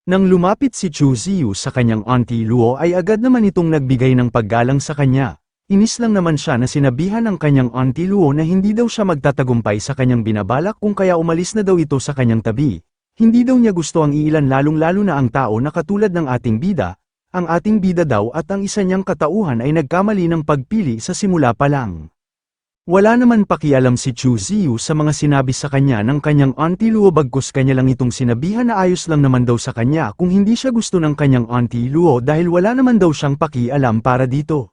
Nang lumapit si Chu Ziyu sa kanyang Auntie Luo ay agad naman itong nagbigay ng paggalang sa kanya. Inis lang naman siya na sinabihan ng kanyang Auntie Luo na hindi daw siya magtatagumpay sa kanyang binabalak kung kaya umalis na daw ito sa kanyang tabi. Hindi daw niya gusto ang iilan lalong-lalo na ang tao na katulad ng ating bida. Ang ating bida daw at ang isa niyang katauhan ay nagkamali ng pagpili sa simula pa lang. Wala naman pakialam si Chu Ziyu sa mga sinabi sa kanya ng kanyang Auntie Luo bagkus kanya lang itong sinabihan na ayos lang naman daw sa kanya kung hindi siya gusto ng kanyang Auntie Luo dahil wala naman daw siyang pakialam para dito.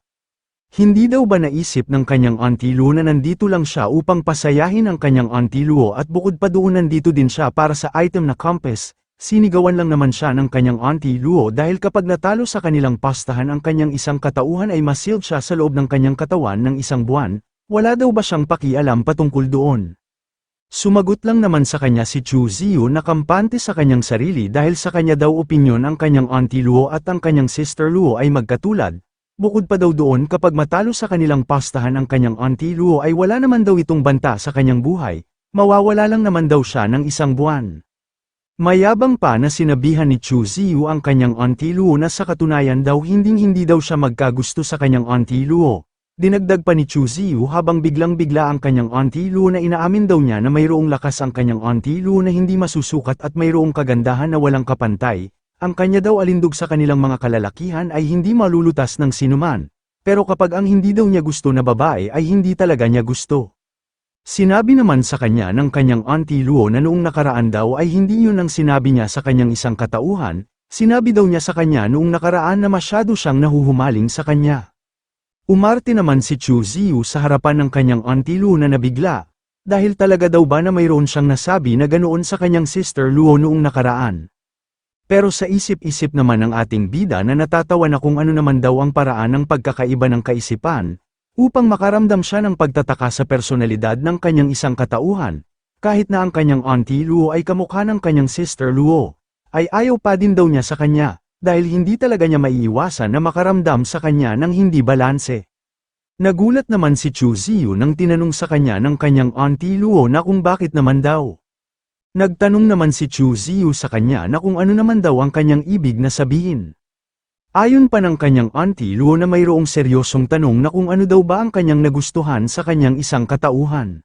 Hindi daw ba naisip ng kanyang Auntie Luo na nandito lang siya upang pasayahin ang kanyang Auntie Luo at bukod pa doon nandito din siya para sa item na compass, sinigawan lang naman siya ng kanyang Auntie Luo dahil kapag natalo sa kanilang pastahan ang kanyang isang katauhan ay ma-sealed siya sa loob ng kanyang katawan ng isang buwan. Wala daw ba siyang pakialam patungkol doon? Sumagot lang naman sa kanya si Chu Ziyu na kampante sa kanyang sarili dahil sa kanya daw opinyon ang kanyang Auntie Luo at ang kanyang Sister Luo ay magkatulad. Bukod pa daw doon kapag matalo sa kanilang pastahan ang kanyang Auntie Luo ay wala naman daw itong banta sa kanyang buhay, mawawala lang naman daw siya ng isang buwan. Mayabang pa na sinabihan ni Chu Ziyu ang kanyang Auntie Luo na sa katunayan daw hindi daw siya magkagusto sa kanyang Auntie Luo. Dinagdag pa ni Chu Ziyu habang biglang-bigla ang kanyang Auntie Luo na inaamin daw niya na mayroong lakas ang kanyang Auntie Luo na hindi masusukat at mayroong kagandahan na walang kapantay. Ang kanya daw alindog sa kanilang mga kalalakihan ay hindi malulutas ng sinuman. Pero kapag ang hindi daw niya gusto na babae ay hindi talaga niya gusto. Sinabi naman sa kanya ng kanyang Auntie Luo na noong nakaraan daw ay hindi yun ang sinabi niya sa kanyang isang katauhan. Sinabi daw niya sa kanya noong nakaraan na masyado siyang nahuhumaling sa kanya. Umarte naman si Chu Ziyu sa harapan ng kanyang Auntie Luo na nabigla, dahil talaga daw ba na mayroon siyang nasabi na ganoon sa kanyang Sister Luo noong nakaraan. Pero sa isip-isip naman ng ating bida na natatawa na kung ano naman daw ang paraan ng pagkakaiba ng kaisipan, upang makaramdam siya ng pagtataka sa personalidad ng kanyang isang katauhan, kahit na ang kanyang Auntie Luo ay kamukha ng kanyang Sister Luo, ay ayaw pa din daw niya sa kanya. Dahil hindi talaga niya maiiwasan na makaramdam sa kanya ng hindi balanse. Nagulat naman si Chu Ziyu nang tinanong sa kanya ng kanyang Auntie Luo na kung bakit naman daw. Nagtanong naman si Chu Ziyu sa kanya na kung ano naman daw ang kanyang ibig na sabihin. Ayon pa ng kanyang Auntie Luo na mayroong seryosong tanong na kung ano daw ba ang kanyang nagustuhan sa kanyang isang katauhan.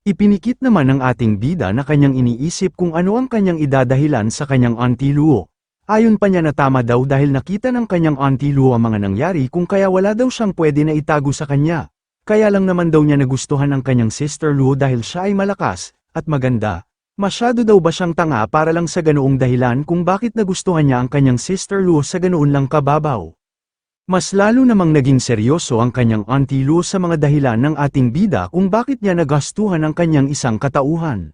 Ipinikit naman ng ating bida na kanyang iniisip kung ano ang kanyang idadahilan sa kanyang Auntie Luo. Ayon pa niya na tama daw dahil nakita ng kanyang Auntie Luo ang mga nangyari kung kaya wala daw siyang pwede na itago sa kanya. Kaya lang naman daw niya nagustuhan ang kanyang Sister Luo dahil siya ay malakas, at maganda. Masyado daw ba siyang tanga para lang sa ganoong dahilan kung bakit nagustuhan niya ang kanyang Sister Luo sa ganoon lang kababaw. Mas lalo namang naging seryoso ang kanyang Auntie Luo sa mga dahilan ng ating bida kung bakit niya nagastuhan ang kanyang isang katauhan.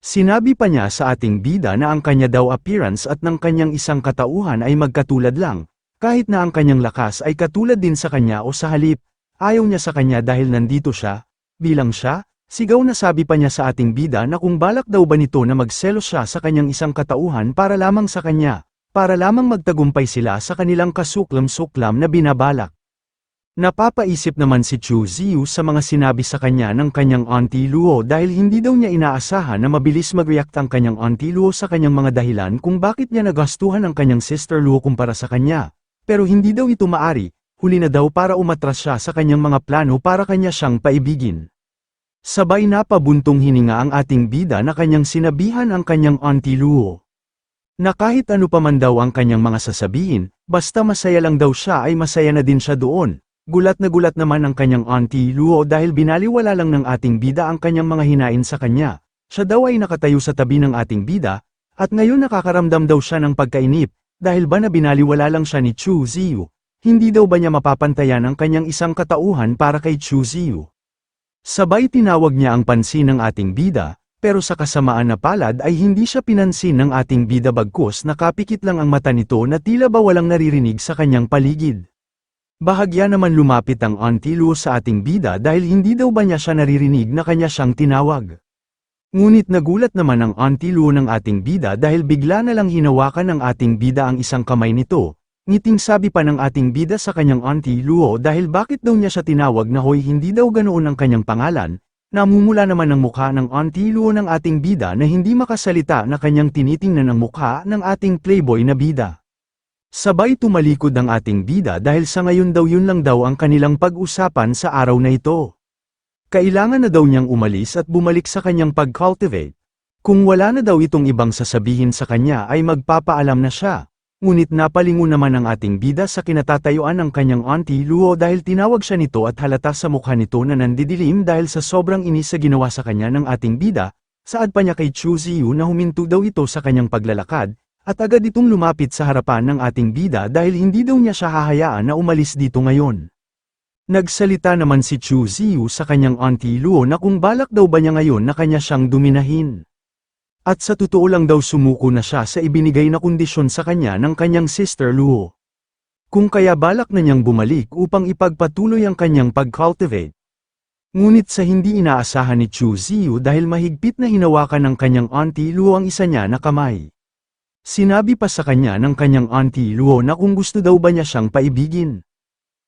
Sinabi pa niya sa ating bida na ang kanya daw appearance at ng kanyang isang katauhan ay magkatulad lang, kahit na ang kanyang lakas ay katulad din sa kanya o sa halip, ayaw niya sa kanya dahil nandito siya, bilang siya, sigaw na sabi pa niya sa ating bida na kung balak daw ba nito na magselos siya sa kanyang isang katauhan para lamang sa kanya, para lamang magtagumpay sila sa kanilang kasuklam-suklam na binabalak. Napapaisip naman si Chu Ziyu sa mga sinabi sa kanya ng kanyang Auntie Luo dahil hindi daw niya inaasahan na mabilis mag-react ang kanyang Auntie Luo sa kanyang mga dahilan kung bakit niya nagastuhan ang kanyang Sister Luo kumpara sa kanya. Pero hindi daw ito maari, huli na daw para umatras siya sa kanyang mga plano para kanya siyang paibigin. Sabay na pabuntong hininga ang ating bida na kanyang sinabihan ang kanyang Auntie Luo. Na kahit ano pa man daw ang kanyang mga sasabihin, basta masaya lang daw siya ay masaya na din siya doon. Gulat na gulat naman ang kanyang Auntie Luo dahil binaliwala lang ng ating bida ang kanyang mga hinain sa kanya. Siya daw ay nakatayo sa tabi ng ating bida, at ngayon nakakaramdam daw siya ng pagkainip, dahil ba na binaliwala lang siya ni Chu Ziyu. Hindi daw ba niya mapapantayan ang kanyang isang katauhan para kay Chu Ziyu. Sabay tinawag niya ang pansin ng ating bida, pero sa kasamaan na palad ay hindi siya pinansin ng ating bida bagkus nakapikit lang ang mata nito na tila ba walang naririnig sa kanyang paligid. Bahagya naman lumapit ang Auntie Luo sa ating bida dahil hindi daw ba niya siya naririnig na kanya siyang tinawag. Ngunit nagulat naman ang Auntie Luo ng ating bida dahil bigla na lang hinawakan ng ating bida ang isang kamay nito. Ngiting sabi pa ng ating bida sa kanyang Auntie Luo dahil bakit daw niya siya tinawag na hoy hindi daw ganoon ang kanyang pangalan. Namumula naman ang mukha ng Auntie Luo ng ating bida na hindi makasalita na kanyang tinitingnan ang mukha ng ating playboy na bida. Sabay tumalikod ang ating bida dahil sa ngayon daw yun lang daw ang kanilang pag-usapan sa araw na ito. Kailangan na daw niyang umalis at bumalik sa kanyang pag-cultivate. Kung wala na daw itong ibang sasabihin sa kanya ay magpapaalam na siya. Ngunit napalingon naman ang ating bida sa kinatatayuan ng kanyang Auntie Luo dahil tinawag siya nito at halata sa mukha nito na nandidilim dahil sa sobrang inis sa ginawa sa kanya ng ating bida, saad pa niya kay Chu Ziyu na huminto daw ito sa kanyang paglalakad, at agad itong lumapit sa harapan ng ating bida dahil hindi daw niya siya hahayaan na umalis dito ngayon. Nagsalita naman si Chu Ziyu sa kanyang Auntie Luo na kung balak daw ba niya ngayon na kanya siyang dominahin. At sa totoo lang daw sumuko na siya sa ibinigay na kondisyon sa kanya ng kanyang sister Luo. Kung kaya balak na niyang bumalik upang ipagpatuloy ang kanyang pag-cultivate. Ngunit sa hindi inaasahan ni Chu Ziyu dahil mahigpit na hinawakan ng kanyang Auntie Luo ang isa niya na kamay. Sinabi pa sa kanya ng kanyang Auntie Luo na kung gusto daw ba niya siyang paibigin.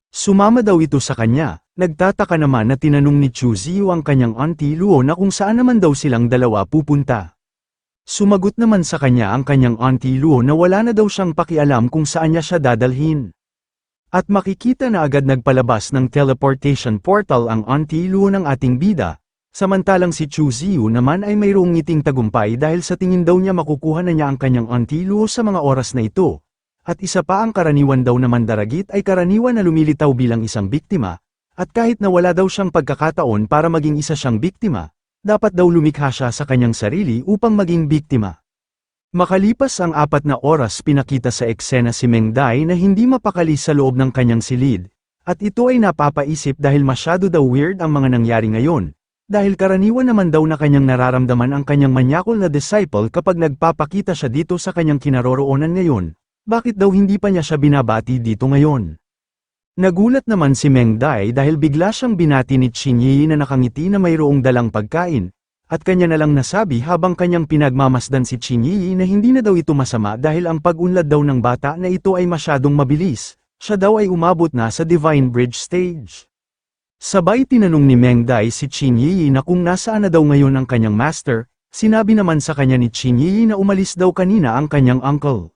Sumama daw ito sa kanya, nagtataka naman na tinanong ni Chu Ziyu ang kanyang Auntie Luo na kung saan naman daw silang dalawa pupunta. Sumagot naman sa kanya ang kanyang Auntie Luo na wala na daw siyang pakialam kung saan niya siya dadalhin. At makikita na agad nagpalabas ng teleportation portal ang Auntie Luo ng ating bida, samantalang si Chu Ziyu naman ay mayroong ngiting tagumpay dahil sa tingin daw niya makukuha na niya ang kanyang Auntie Luo sa mga oras na ito. At isa pa ang karaniwan daw naman daragit ay karaniwan na lumilitaw bilang isang biktima, at kahit na wala daw siyang pagkakataon para maging isa siyang biktima, dapat daw lumikha siya sa kanyang sarili upang maging biktima. Makalipas ang 4 na oras pinakita sa eksena si Meng Dai na hindi mapakali sa loob ng kanyang silid, at ito ay napapaisip dahil masyado daw weird ang mga nangyari ngayon, dahil karaniwan naman daw na kanyang nararamdaman ang kanyang manyakol na disciple kapag nagpapakita siya dito sa kanyang kinaroroonan ngayon, bakit daw hindi pa niya siya binabati dito ngayon? Nagulat naman si Meng Dai dahil bigla siyang binati ni Qin Yi na nakangiti na mayroong dalang pagkain, at kanya na lang nasabi habang kanyang pinagmamasdan si Qin Yi na hindi na daw ito masama dahil ang pag-unlad daw ng bata na ito ay masyadong mabilis, siya daw ay umabot na sa Divine Bridge stage. Sabay tinanong ni Meng Dai si Qin Yi na kung nasaan na daw ngayon ang kanyang master, sinabi naman sa kanya ni Qin Yi na umalis daw kanina ang kanyang uncle.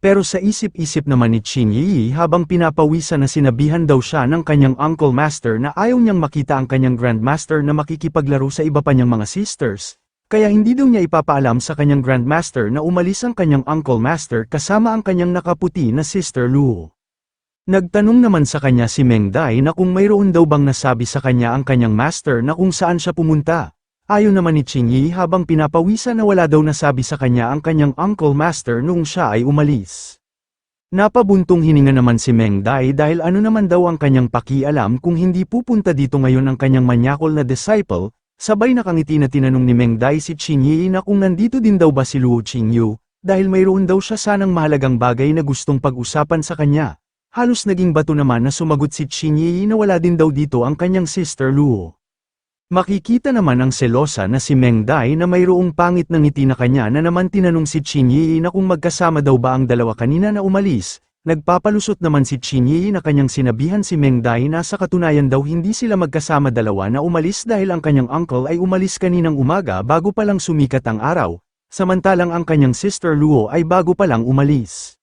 Pero sa isip-isip naman ni Qin Yi habang pinapawisan na sinabihan daw siya ng kanyang uncle master na ayaw niyang makita ang kanyang grandmaster na makikipaglaro sa iba pa niyang mga sisters, kaya hindi daw niya ipapaalam sa kanyang grandmaster na umalis ang kanyang uncle master kasama ang kanyang nakaputi na sister Luo. Nagtanong naman sa kanya si Meng Dai na kung mayroon daw bang nasabi sa kanya ang kanyang master na kung saan siya pumunta. Ayon naman ni Qin Yi habang pinapawisan na wala daw nasabi sa kanya ang kanyang uncle master nung siya ay umalis. Napabuntong hininga naman si Meng Dai dahil ano naman daw ang kanyang pakialam kung hindi pupunta dito ngayon ang kanyang manyakol na disciple, sabay nakangiti na tinanong ni Meng Dai si Qin Yi na kung nandito din daw ba si Luo Qingyu, dahil mayroon daw siya sanang mahalagang bagay na gustong pag-usapan sa kanya. Halos naging bato naman na sumagot si Qin Yi na wala din daw dito ang kanyang sister Luo. Makikita naman ang selosa na si Meng Dai na mayroong pangit na ngiti na kanya na naman tinanong si Qin Yi na kung magkasama daw ba ang dalawa kanina na umalis, nagpapalusot naman si Qin Yi na kanyang sinabihan si Meng Dai na sa katunayan daw hindi sila magkasama dalawa na umalis dahil ang kanyang uncle ay umalis kaninang umaga bago pa lang sumikat ang araw, samantalang ang kanyang sister Luo ay bago pa lang umalis.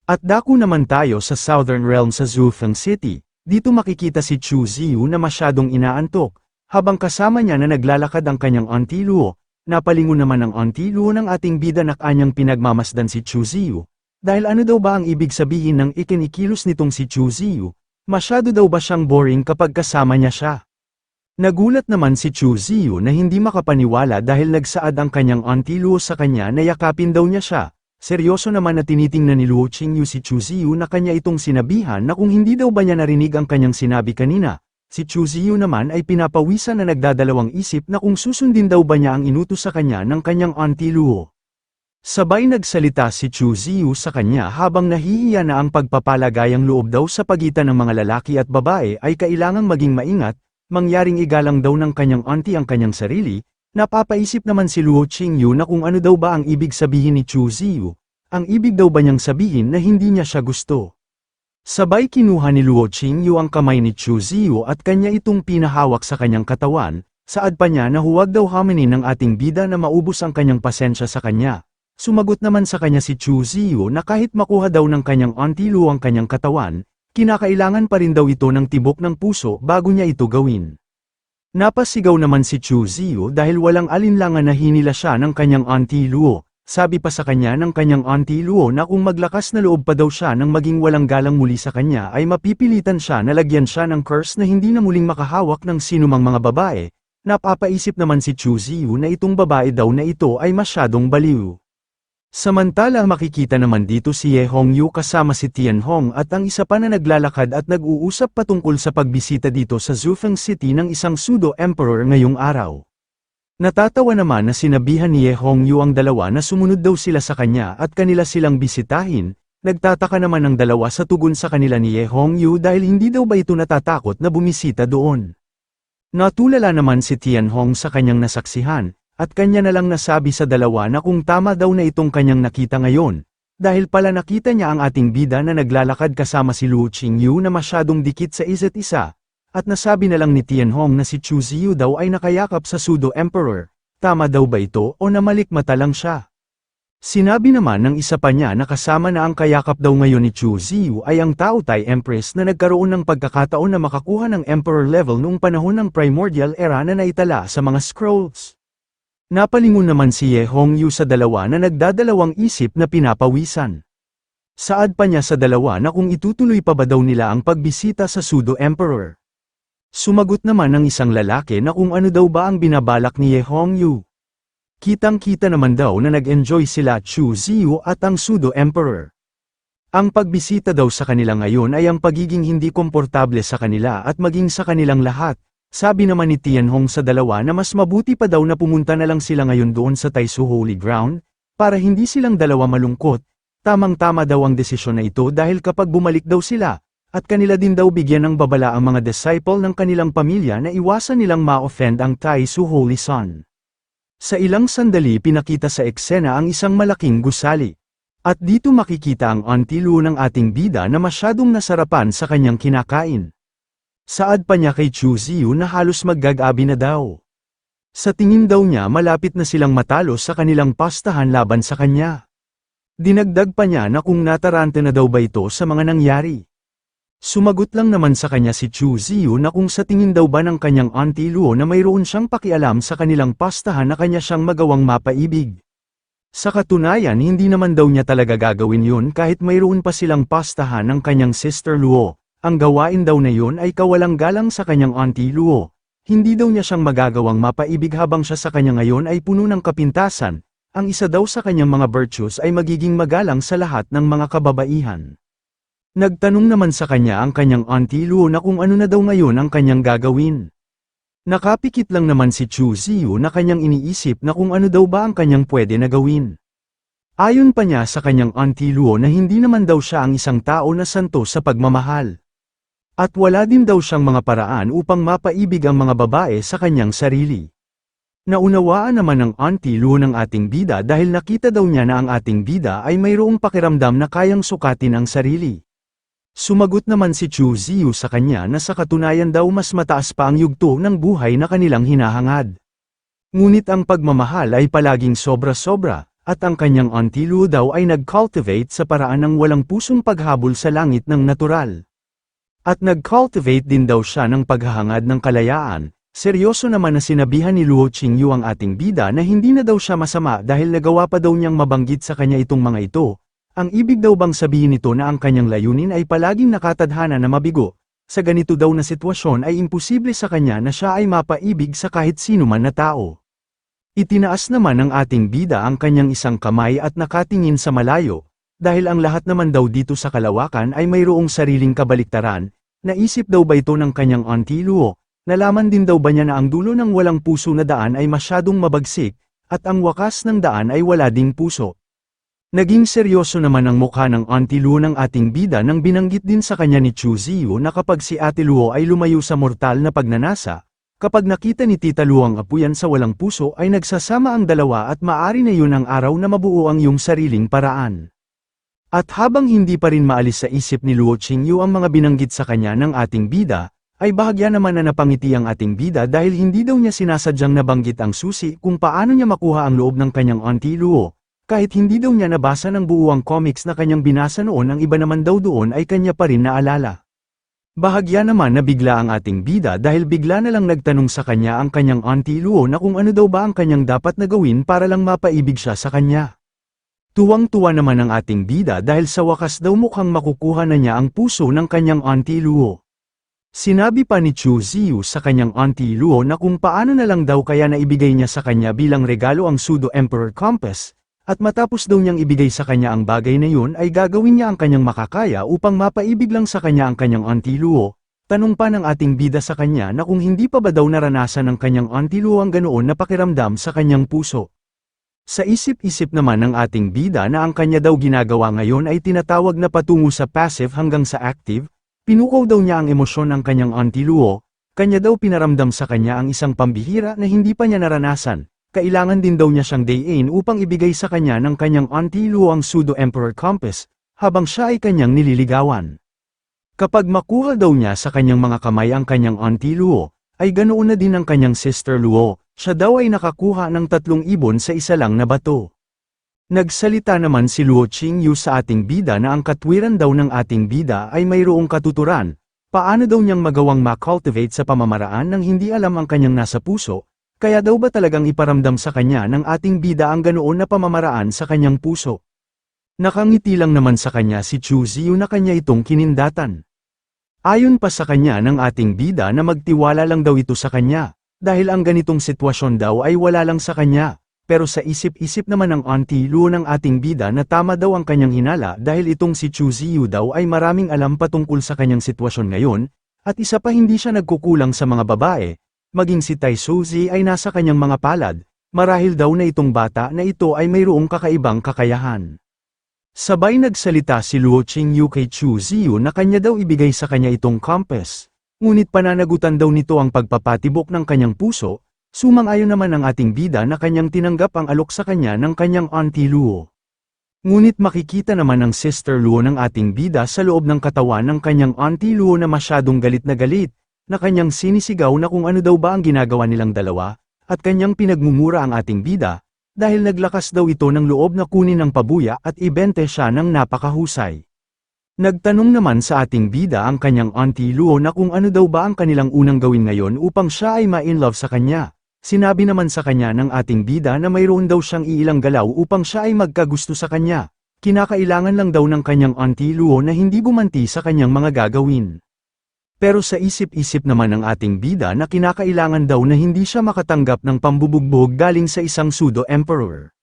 At dako naman tayo sa Southern Realm sa Zufeng City, dito makikita si Chu Ziyu na masyadong inaantok. Habang kasama niya na naglalakad ang kanyang Auntie Luo, napalingon naman ang Auntie Luo ng ating bida na kanyang pinagmamasdan si Chu Ziyu. Dahil ano daw ba ang ibig sabihin ng ikinikilos nitong si Chu Ziyu? Masyado daw ba siyang boring kapag kasama niya siya? Nagulat naman si Chu Ziyu na hindi makapaniwala dahil nagsaad ang kanyang Auntie Luo sa kanya na yakapin daw niya siya. Seryoso naman na tinitingnan ni Luo Qingyu si Chu Ziyu na kanya itong sinabihan na kung hindi daw ba niya narinig ang kanyang sinabi kanina. Si Chu Ziyu naman ay pinapawisan na nagdadalawang isip na kung susundin daw ba niya ang inutos sa kanya ng kanyang Auntie Luo. Sabay nagsalita si Chu Ziyu sa kanya habang nahihiya na ang pagpapalagayang loob daw sa pagitan ng mga lalaki at babae ay kailangang maging maingat, mangyaring igalang daw ng kanyang auntie ang kanyang sarili. Napapaisip naman si Luo Qingyu na kung ano daw ba ang ibig sabihin ni Chu Ziyu. Ang ibig daw ba niyang sabihin na hindi niya siya gusto? Sabay kinuha ni Luo Qingyu ang kamay ni Chu Ziyu at kanya itong pinahawak sa kanyang katawan, Saad pa niya na huwag daw haminin ng ating bida na maubos ang kanyang pasensya sa kanya. Sumagot naman sa kanya si Chu Ziyu na kahit makuha daw ng kanyang Auntie Luo ang kanyang katawan, kinakailangan pa rin daw ito ng tibok ng puso bago niya ito gawin. Napasigaw naman si Chu Ziyu dahil walang alinlangan na hinila siya ng kanyang Auntie Luo. Sabi pa sa kanya ng kanyang Auntie Luo na kung maglakas na loob pa daw siya ng maging walang galang muli sa kanya ay mapipilitan siya na lagyan siya ng curse na hindi na muling makahawak ng sinumang mga babae. Napapaisip naman si Chu Ziyu na itong babae daw na ito ay masyadong baliw. Samantala makikita naman dito si Ye Hongyu kasama si Tian Hong at ang isa pa na naglalakad at nag-uusap patungkol sa pagbisita dito sa Zufeng City ng isang pseudo-emperor ngayong araw. Natatawa naman na sinabihan ni Ye Hongyu ang dalawa na sumunod daw sila sa kanya at kanila silang bisitahin. Nagtataka naman ang dalawa sa tugon sa kanila ni Ye Hongyu dahil hindi daw ba ito natatakot na bumisita doon. Natulala naman si Tian Hong sa kanyang nasaksihan, at kanya na lang nasabi sa dalawa na kung tama daw na itong kanyang nakita ngayon, dahil pala nakita niya ang ating bida na naglalakad kasama si Luo Qingyu na masyadong dikit sa isa't isa. At nasabi na lang ni Tian Hong na si Chu Ziyu daw ay nakayakap sa pseudo-emperor. Tama daw ba ito o namalikmata lang siya? Sinabi naman ng isa pa niya na kasama na ang kayakap daw ngayon ni Chu Ziyu ay ang Tao Tai Empress na nagkaroon ng pagkakataon na makakuha ng emperor level noong panahon ng primordial era na naitala sa mga scrolls. Napalingon naman si Ye Hongyu sa dalawa na nagdadalawang isip na pinapawisan. Saad pa niya sa dalawa na kung itutuloy pa ba daw nila ang pagbisita sa pseudo-emperor. Sumagot naman ng isang lalaki na kung ano daw ba ang binabalak ni Ye Hongyu. Kitang-kita naman daw na nag-enjoy sila Chu Ziyu at ang pseudo-emperor. Ang pagbisita daw sa kanila ngayon ay ang pagiging hindi komportable sa kanila at maging sa kanilang lahat. Sabi naman ni Tian Hong sa dalawa na mas mabuti pa daw na pumunta na lang sila ngayon doon sa Taisu Holy Ground, para hindi silang dalawa malungkot. Tamang-tama daw ang desisyon na ito dahil kapag bumalik daw sila, at kanila din daw bigyan ng babala ang mga disciple ng kanilang pamilya na iwasan nilang ma-offend ang Taisu Holy Son. Sa ilang sandali pinakita sa eksena ang isang malaking gusali. At dito makikita ang Auntie Luo ng ating bida na masyadong nasarapan sa kanyang kinakain. Saad pa niya kay Chu Ziyu na halos maggagabi na daw. Sa tingin daw niya malapit na silang matalo sa kanilang pastahan laban sa kanya. Dinagdag pa niya na kung natarante na daw ba ito sa mga nangyari. Sumagot lang naman sa kanya si Chu Ziyu na kung sa tingin daw ba ng kanyang Auntie Luo na mayroon siyang pakialam sa kanilang pastahan na kanya siyang magawang mapaibig. Sa katunayan hindi naman daw niya talaga gagawin yun kahit mayroon pa silang pastahan ng kanyang sister Luo. Ang gawain daw na yun ay kawalang galang sa kanyang Auntie Luo. Hindi daw niya siyang magagawang mapaibig habang siya sa kanya ngayon ay puno ng kapintasan. Ang isa daw sa kanyang mga virtues ay magiging magalang sa lahat ng mga kababaihan. Nagtanong naman sa kanya ang kanyang Auntie Luo na kung ano na daw ngayon ang kanyang gagawin. Nakapikit lang naman si Chu Ziyu na kanyang iniisip na kung ano daw ba ang kanyang pwede na gawin. Ayon pa niya sa kanyang Auntie Luo na hindi naman daw siya ang isang tao na santo sa pagmamahal. At wala din daw siyang mga paraan upang mapaibig ang mga babae sa kanyang sarili. Naunawaan naman ng Auntie Luo ng ating bida dahil nakita daw niya na ang ating bida ay mayroong pakiramdam na kayang sukatin ang sarili. Sumagot naman si Chu Ziyu sa kanya na sa katunayan daw mas mataas pa ang yugto ng buhay na kanilang hinahangad. Ngunit ang pagmamahal ay palaging sobra-sobra, at ang kanyang Auntie Luo daw ay nag-cultivate sa paraan ng walang pusong paghabol sa langit ng natural. At nag-cultivate din daw siya ng paghahangad ng kalayaan. Seryoso naman na sinabihan ni Luo Qingyu ang ating bida na hindi na daw siya masama dahil nagawa pa daw niyang mabanggit sa kanya itong mga ito. Ang ibig daw bang sabihin nito na ang kanyang layunin ay palaging nakatadhana na mabigo, sa ganito daw na sitwasyon ay imposible sa kanya na siya ay mapaibig sa kahit sino man na tao. Itinaas naman ng ating bida ang kanyang isang kamay at nakatingin sa malayo, dahil ang lahat naman daw dito sa kalawakan ay mayroong sariling kabaliktaran. Naisip daw ba ito ng kanyang Auntie Luo? Nalaman din daw ba niya na ang dulo ng walang puso na daan ay masyadong mabagsik, at ang wakas ng daan ay wala ding puso? Naging seryoso naman ang mukha ng Auntie Luo ng ating bida nang binanggit din sa kanya ni Chu Ziyu na kapag si Ate Luo ay lumayo sa mortal na pagnanasa, kapag nakita ni Tita Luo ang apuyan sa walang puso ay nagsasama ang dalawa at maari na yun ang araw na mabuo ang iyong sariling paraan. At habang hindi pa rin maalis sa isip ni Luo Qingyu ang mga binanggit sa kanya ng ating bida, ay bahagya naman na napangiti ang ating bida dahil hindi daw niya sinasadyang nabanggit ang susi kung paano niya makuha ang loob ng kanyang Auntie Luo, kahit hindi daw niya nabasa ng buo ang comics na kanyang binasa noon, ang iba naman daw doon ay kanya pa rin naalala. Bahagya naman na bigla ang ating bida dahil bigla na lang nagtanong sa kanya ang kanyang Auntie Luo na kung ano daw ba ang kanyang dapat na gawin para lang mapaibig siya sa kanya. Tuwang-tuwa naman ang ating bida dahil sa wakas daw mukhang makukuha na niya ang puso ng kanyang Auntie Luo. Sinabi pa ni Chu Ziyu sa kanyang Auntie Luo na kung paano na lang daw kaya naibigay niya sa kanya bilang regalo ang Pseudo Emperor Compass, at matapos daw niyang ibigay sa kanya ang bagay na yun ay gagawin niya ang kanyang makakaya upang mapaibig lang sa kanya ang kanyang Auntie Luo. Tanong pa ng ating bida sa kanya na kung hindi pa ba daw naranasan ng kanyang Auntie Luo ang ganoon na pakiramdam sa kanyang puso. Sa isip-isip naman ng ating bida na ang kanya daw ginagawa ngayon ay tinatawag na patungo sa passive hanggang sa active, pinukaw daw niya ang emosyon ng kanyang Auntie Luo, kanya daw pinaramdam sa kanya ang isang pambihira na hindi pa niya naranasan. Kailangan din daw niya siyang dayin upang ibigay sa kanya ng kanyang Auntie Luo ang Pseudo Emperor Compass, habang siya ay kanyang nililigawan. Kapag makuha daw niya sa kanyang mga kamay ang kanyang Auntie Luo, ay ganoon na din ang kanyang Sister Luo, siya daw ay nakakuha ng 3 ibon sa isa lang na bato. Nagsalita naman si Luo Qingyu sa ating bida na ang katwiran daw ng ating bida ay mayroong katuturan, paano daw niyang magawang ma-cultivate sa pamamaraan nang hindi alam ang kanyang nasa puso. Kaya daw ba talagang iparamdam sa kanya ng ating bida ang ganoon na pamamaraan sa kanyang puso? Nakangiti lang naman sa kanya si Chu Ziyu na kanya itong kinindatan. Ayon pa sa kanya ng ating bida na magtiwala lang daw ito sa kanya, dahil ang ganitong sitwasyon daw ay wala lang sa kanya, pero sa isip-isip naman ng Auntie Luo ng ating bida na tama daw ang kanyang hinala dahil itong si Chu Ziyu daw ay maraming alam patungkol sa kanyang sitwasyon ngayon, at isa pa hindi siya nagkukulang sa mga babae. Maging si Tai Suzy ay nasa kanyang mga palad, marahil daw na itong bata na ito ay mayroong kakaibang kakayahan. Sabay nagsalita si Luo Qingyu kay Chu Ziyu na kanya daw ibigay sa kanya itong compass, ngunit pananagutan daw nito ang pagpapatibok ng kanyang puso, sumang-ayon naman ang ating bida na kanyang tinanggap ang alok sa kanya ng kanyang Auntie Luo. Ngunit makikita naman ng Sister Luo ng ating bida sa loob ng katawan ng kanyang Auntie Luo na masyadong galit na kanyang sinisigaw na kung ano daw ba ang ginagawa nilang dalawa, at kanyang pinagmumura ang ating bida, dahil naglakas daw ito ng loob na kunin ang pabuya at ibente siya ng napakahusay. Nagtanong naman sa ating bida ang kanyang Auntie Luo na kung ano daw ba ang kanilang unang gawin ngayon upang siya ay ma-inlove sa kanya. Sinabi naman sa kanya ng ating bida na mayroon daw siyang iilang galaw upang siya ay magkagusto sa kanya. Kinakailangan lang daw ng kanyang Auntie Luo na hindi gumanti sa kanyang mga gagawin. Pero sa isip-isip naman ng ating bida na kinakailangan daw na hindi siya makatanggap ng pambubugbog galing sa isang pseudo-emperor.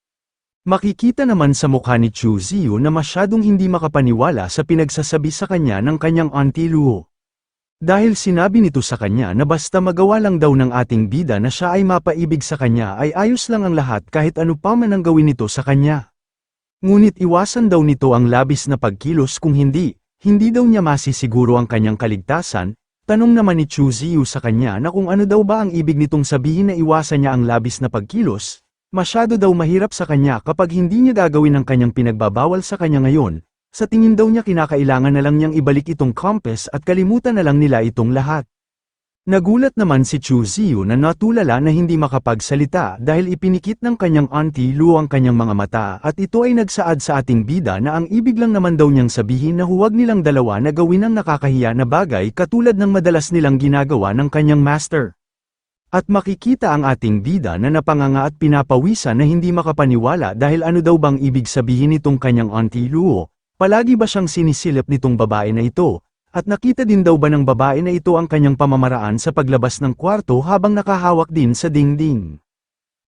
Makikita naman sa mukha ni Chu Ziyu na masyadong hindi makapaniwala sa pinagsasabi sa kanya ng kanyang Auntie Luo. Dahil sinabi nito sa kanya na basta magawa lang daw ng ating bida na siya ay mapaibig sa kanya ay ayos lang ang lahat kahit ano pa man ang gawin nito sa kanya. Ngunit iwasan daw nito ang labis na pagkilos kung hindi daw niya masisiguro ang kanyang kaligtasan. Tanong naman ni Chu Ziyu sa kanya na kung ano daw ba ang ibig nitong sabihin na iwasan niya ang labis na pagkilos, masyado daw mahirap sa kanya kapag hindi niya gagawin ang kanyang pinagbabawal sa kanya ngayon, sa tingin daw niya kinakailangan na lang niyang ibalik itong compass at kalimutan na lang nila itong lahat. Nagulat naman si Chu Ziyu na natulala na hindi makapagsalita dahil ipinikit ng kanyang Auntie Luo ang kanyang mga mata at ito ay nagsaad sa ating bida na ang ibig lang naman daw niyang sabihin na huwag nilang dalawa na gawin ang nakakahiya na bagay katulad ng madalas nilang ginagawa ng kanyang master. At makikita ang ating bida na napanganga at pinapawisan na hindi makapaniwala dahil ano daw bang ibig sabihin nitong kanyang Auntie Luo, palagi ba siyang sinisilip nitong babae na ito? At nakita din daw ba ng babae na ito ang kanyang pamamaraan sa paglabas ng kwarto habang nakahawak din sa dingding.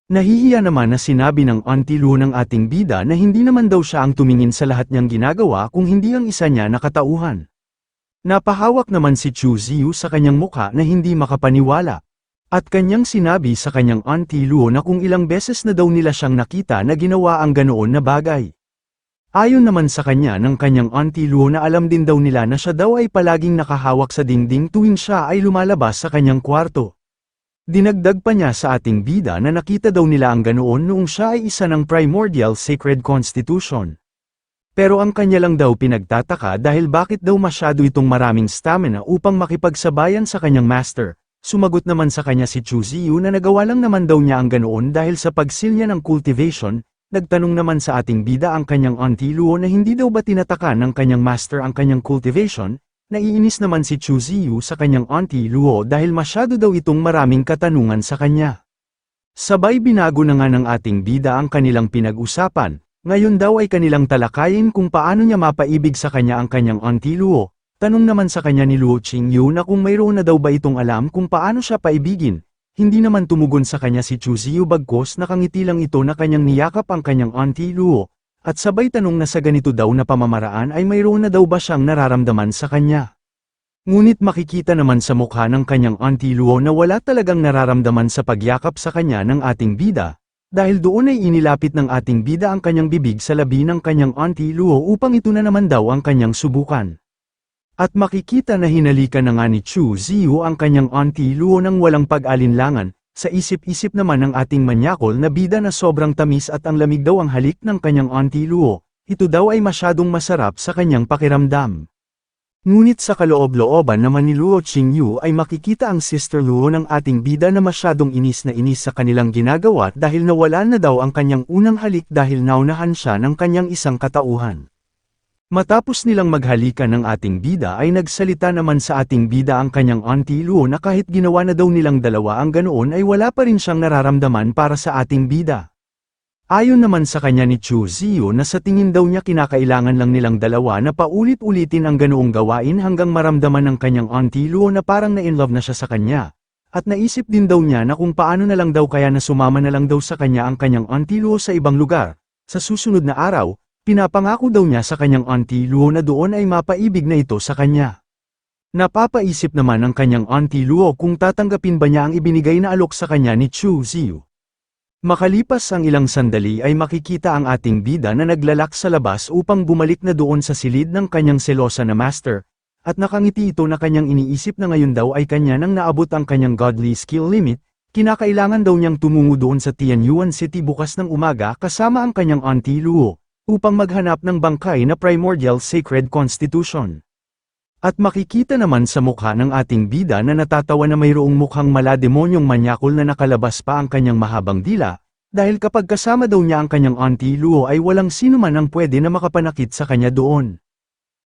Nahihiya naman na sinabi ng Auntie Luo ng ating bida na hindi naman daw siya ang tumingin sa lahat niyang ginagawa kung hindi ang isa niya nakatauhan. Napahawak naman si Chu Ziyu sa kanyang mukha na hindi makapaniwala. At kanyang sinabi sa kanyang Auntie Luo na kung ilang beses na daw nila siyang nakita na ginawa ang ganoon na bagay. Ayon naman sa kanya ng kanyang Auntie Luo na alam din daw nila na siya daw ay palaging nakahawak sa dingding tuwing siya ay lumalabas sa kanyang kwarto. Dinagdag pa niya sa ating bida na nakita daw nila ang ganoon noong siya ay isa ng Primordial Sacred Constitution. Pero ang kanya lang daw pinagtataka dahil bakit daw masyado itong maraming stamina upang makipagsabayan sa kanyang master. Sumagot naman sa kanya si Chu Ziyu na nagawa lang naman daw niya ang ganoon dahil sa pagsil niya ng cultivation. Nagtanong naman sa ating bida ang kanyang Auntie Luo na hindi daw ba tinataka ng kanyang master ang kanyang cultivation. Naiinis naman si Chu Ziyu sa kanyang Auntie Luo dahil masyado daw itong maraming katanungan sa kanya. Sabay binago na nga ng ating bida ang kanilang pinag-usapan. Ngayon daw ay kanilang talakayin kung paano niya mapaibig sa kanya ang kanyang Auntie Luo. Tanong naman sa kanya ni Luo Qingyu na kung mayroon na daw ba itong alam kung paano siya paibigin. Hindi naman tumugon sa kanya si Chu Ziyu bagkos nakangiti lang ito na kanyang niyakap ang kanyang Auntie Luo. At sabay tanong na sa ganito daw na pamamaraan ay mayroon na daw ba siyang nararamdaman sa kanya. Ngunit makikita naman sa mukha ng kanyang Auntie Luo na wala talagang nararamdaman sa pagyakap sa kanya ng ating bida. Dahil doon ay inilapit ng ating bida ang kanyang bibig sa labi ng kanyang Auntie Luo upang ito na naman daw ang kanyang subukan. At makikita na hinalikan na nga ni Chu Ziyu ang kanyang Auntie Luo ng walang pag-alinlangan, sa isip-isip naman ng ating manyakol na bida na sobrang tamis at ang lamig daw ang halik ng kanyang Auntie Luo, ito daw ay masyadong masarap sa kanyang pakiramdam. Ngunit sa kaloob-looban naman ni Luo Qingyu ay makikita ang Sister Luo ng ating bida na masyadong inis na inis sa kanilang ginagawa dahil nawalan na daw ang kanyang unang halik dahil naunahan siya ng kanyang isang katauhan. Matapos nilang maghalikan ng ating bida ay nagsalita naman sa ating bida ang kanyang Auntie Luo na kahit ginawa na daw nilang dalawa ang ganoon ay wala pa rin siyang nararamdaman para sa ating bida. Ayon naman sa kanya ni Chu Ziyu na sa tingin daw niya kinakailangan lang nilang dalawa na paulit-ulitin ang ganoong gawain hanggang maramdaman ng kanyang Auntie Luo na parang na-inlove na siya sa kanya. At naisip din daw niya na kung paano na lang daw kaya na sumama na lang daw sa kanya ang kanyang Auntie Luo sa ibang lugar. Sa susunod na araw, pinapangako daw niya sa kanyang Auntie Luo na doon ay mapaibig na ito sa kanya. Napapaisip naman ang kanyang Auntie Luo kung tatanggapin ba niya ang ibinigay na alok sa kanya ni Chu Ziyu. Makalipas ang ilang sandali ay makikita ang ating bida na naglalak sa labas upang bumalik na doon sa silid ng kanyang selosa na master, at nakangiti ito na kanyang iniisip na ngayon daw ay kanya nang naabot ang kanyang godly skill limit, kinakailangan daw niyang tumungo doon sa Tianyuan City bukas ng umaga kasama ang kanyang Auntie Luo, upang maghanap ng bangkay na Primordial Sacred Constitution. At makikita naman sa mukha ng ating bida na natatawa na mayroong mukhang malademonyong manyakol na nakalabas pa ang kanyang mahabang dila, dahil kapag kasama daw niya ang kanyang Auntie Luo ay walang sino man ang pwede na makapanakit sa kanya doon.